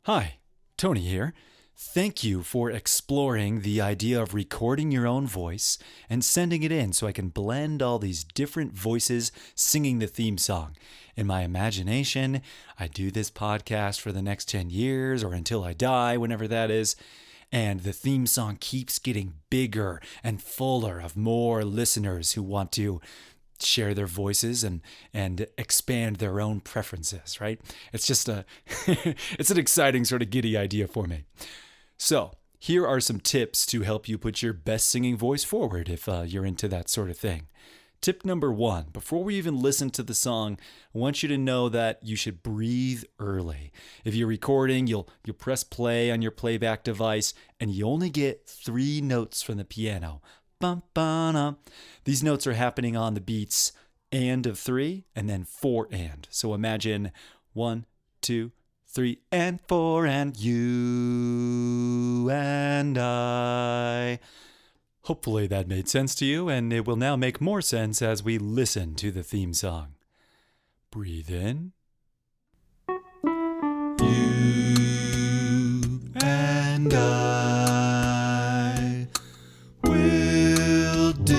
Hi, Tony here. Thank you for exploring the idea of recording your own voice and sending it in so I can blend all these different voices singing the theme song. In my imagination, I do this podcast for the next 10 years or until I die, whenever that is. And the theme song keeps getting bigger and fuller of more listeners who want to share their voices and expand their own preferences, right? It's just it's an exciting sort of giddy idea for me. So here are some tips to help you put your best singing voice forward if you're into that sort of thing. Tip number 1, before we even listen to the song, I want you to know that you should breathe early. If you're recording, you'll press play on your playback device and you only get 3 notes from the piano. Bum, ba, these notes are happening on the beats and of 3 and then 4 and. So imagine 1, 2, 3 and 4 and you and I. Hopefully that made sense to you, and it will now make more sense as we listen to the theme song. Breathe in. You and I will disagree.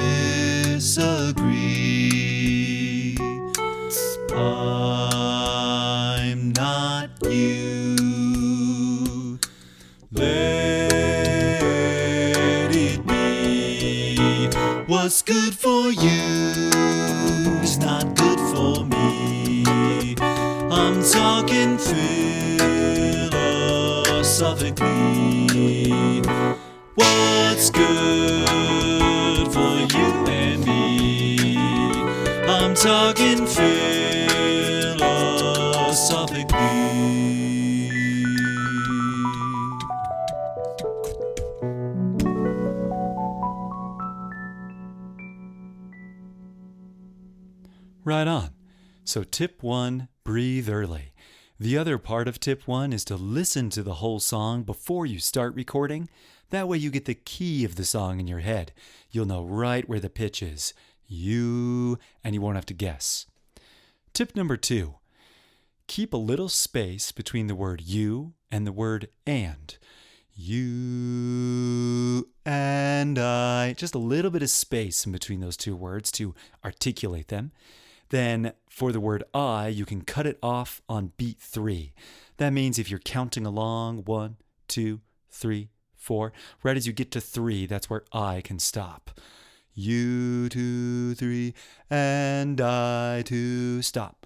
I'm not you. Let it be. What's good for you is not good for me. I'm talking philosophically. What's good for you and me? I'm talking philosophically. Right on. So tip 1, breathe early. The other part of tip 1 is to listen to the whole song before you start recording. That way you get the key of the song in your head. You'll know right where the pitch is. You, and you won't have to guess. Tip number 2, keep a little space between the word you and the word and. You and I. Just a little bit of space in between those two words to articulate them. Then for the word I, you can cut it off on beat 3. That means if you're counting along, 1, 2, 3, 4, right as you get to 3, that's where I can stop. You 2, 3, and I 2, stop.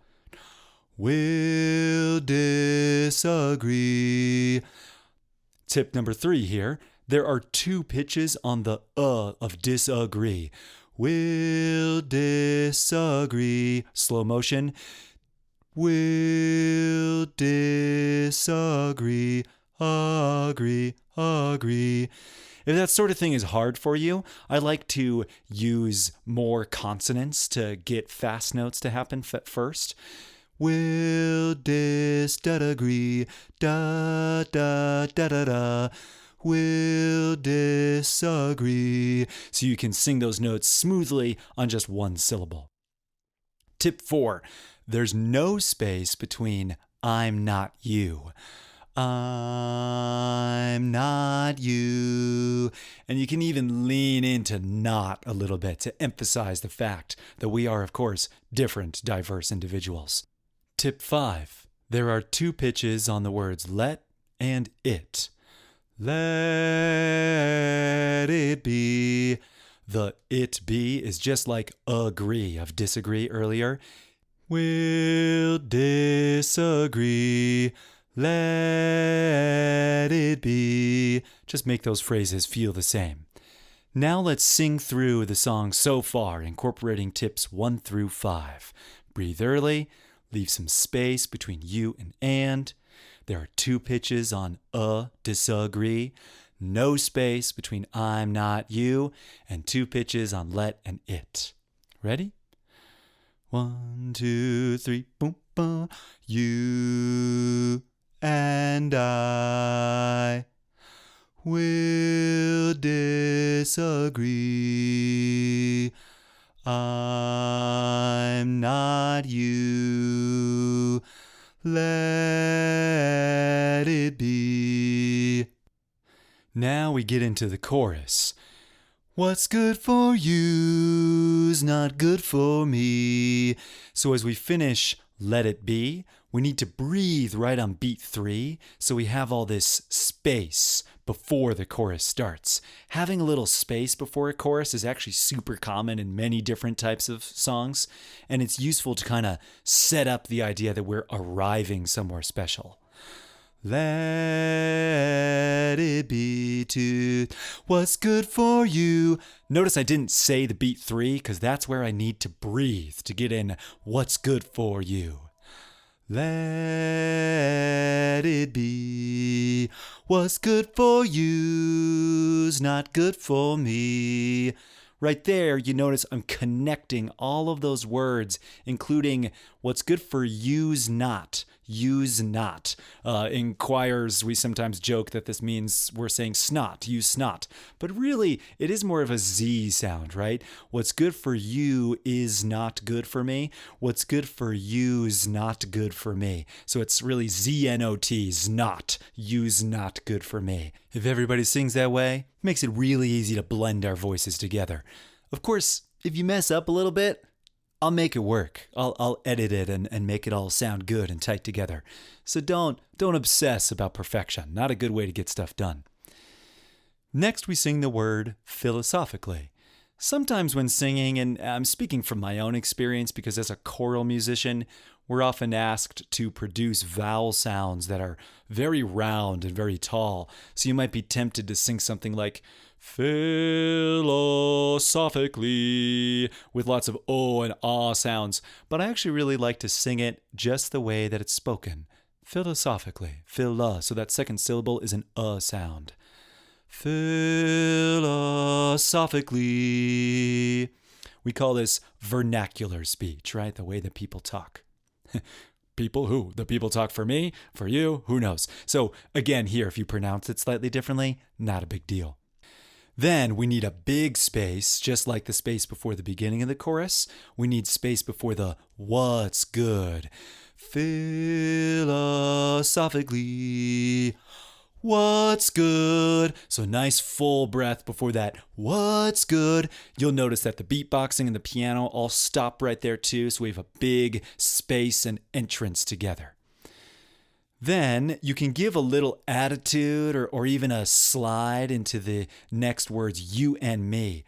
We'll disagree. Tip number 3 here. There are 2 pitches on the of disagree. We'll disagree. Slow motion. We'll disagree. Agree. If that sort of thing is hard for you, I like to use more consonants to get fast notes to happen first. We'll disagree. Da da da da da. We'll disagree. So you can sing those notes smoothly on just one syllable. Tip 4, there's no space between I'm not you. I'm not you. And you can even lean into not a little bit to emphasize the fact that we are, of course, different, diverse individuals. Tip 5, there are 2 pitches on the words let and it. Let it be. The it be is just like agree of disagree earlier. We'll disagree. Let it be. Just make those phrases feel the same. Now let's sing through the song so far, incorporating tips 1 through 5. Breathe early. Leave some space between you and. There are 2 pitches on disagree. No space between I'm not you. And 2 pitches on let and it. Ready? 1, 2, 3, boom, boom. You and I will disagree. I'm not you. Let it be. Now we get into the chorus. What's good for you's not good for me. So as we finish Let It Be, we need to breathe right on beat 3 so we have all this space before the chorus starts. Having a little space before a chorus is actually super common in many different types of songs, and it's useful to kind of set up the idea that we're arriving somewhere special. Let it be to what's good for you. Notice I didn't say the beat 3 because that's where I need to breathe to get in what's good for you. Let it be what's good for you's not good for me. Right there, you notice I'm connecting all of those words, including what's good for you's not. Use not. In choirs, we sometimes joke that this means we're saying snot, use snot. But really, it is more of a Z sound, right? What's good for you is not good for me. What's good for you's not good for me. So it's really Z-N-O-T, not, use not good for me. If everybody sings that way, it makes it really easy to blend our voices together. Of course, if you mess up a little bit, I'll make it work. I'll edit it and make it all sound good and tight together. So don't obsess about perfection. Not a good way to get stuff done. Next, we sing the word philosophically. Sometimes when singing, and I'm speaking from my own experience because as a choral musician, we're often asked to produce vowel sounds that are very round and very tall. So you might be tempted to sing something like philosophically with lots of O and ah sounds, but I actually really like to sing it just the way that it's spoken. Philosophically, phila, so that second syllable is an sound. Philosophically. We call this vernacular speech, right? The way that people talk. People who? The people talk for me? For you? Who knows? So again, here, if you pronounce it slightly differently, not a big deal. Then we need a big space, just like the space before the beginning of the chorus. We need space before the what's good. Philosophically, what's good? So nice full breath before that what's good. You'll notice that the beatboxing and the piano all stop right there too, so we have a big space and entrance together. Then you can give a little attitude or even a slide into the next words, you and me.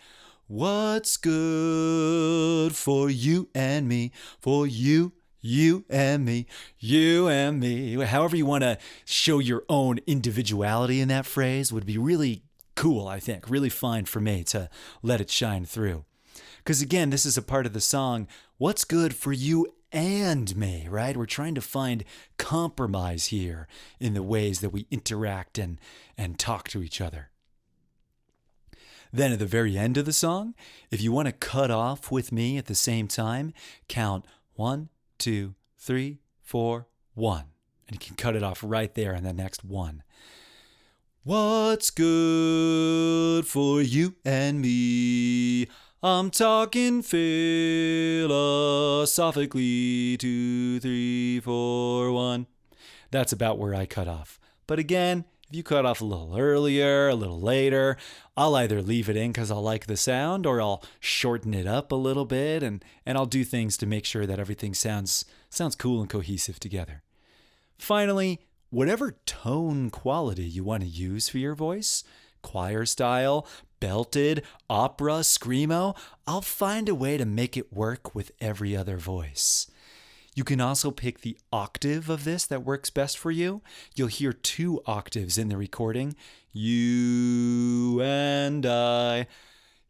What's good for you and me, for you and me, you and me. However you want to show your own individuality in that phrase would be really cool, I think. Really fine for me to let it shine through. Because again, this is a part of the song, what's good for you and me, right? We're trying to find compromise here in the ways that we interact and talk to each other. Then at the very end of the song, if you want to cut off with me at the same time, count 1, 2, 3, 4, 1. And you can cut it off right there in the next one. What's good for you and me? I'm talking philosophically, 2, 3, 4, 1. That's about where I cut off. But again, if you cut off a little earlier, a little later, I'll either leave it in because I'll like the sound or I'll shorten it up a little bit and I'll do things to make sure that everything sounds cool and cohesive together. Finally, whatever tone quality you want to use for your voice, choir style, belted, opera, screamo, I'll find a way to make it work with every other voice. You can also pick the octave of this that works best for you. You'll hear 2 octaves in the recording. You and I,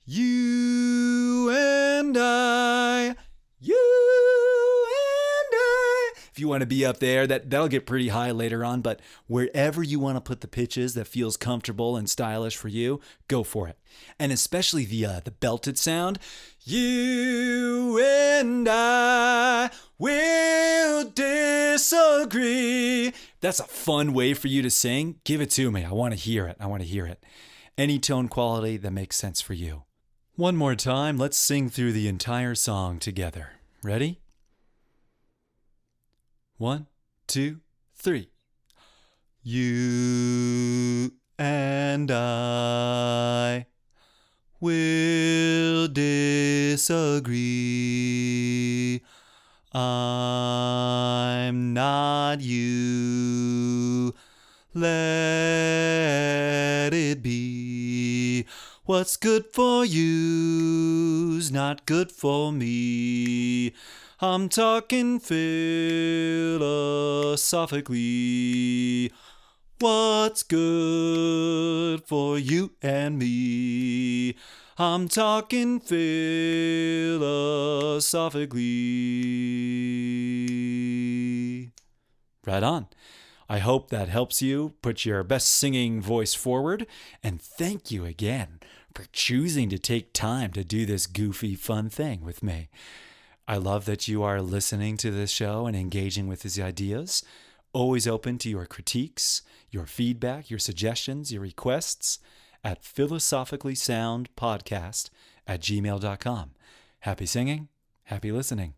you and I, you and I. If you want to be up there, that'll get pretty high later on, but wherever you want to put the pitches that feels comfortable and stylish for you, go for it. And especially the belted sound, you and I will disagree. That's a fun way for you to sing. Give it to me. I want to hear it. Any tone quality that makes sense for you. One more time, let's sing through the entire song together. Ready? 1, 2, 3. You and and I will disagree. I'm not you. Let it be. What's good for you's not good for me. I'm talking philosophically. What's good for you and me? I'm talking philosophically. Right on. I hope that helps you put your best singing voice forward. And thank you again for choosing to take time to do this goofy, fun thing with me. I love that you are listening to this show and engaging with these ideas. Always open to your critiques, your feedback, your suggestions, your requests at philosophicallysoundpodcast@gmail.com. Happy singing, happy listening.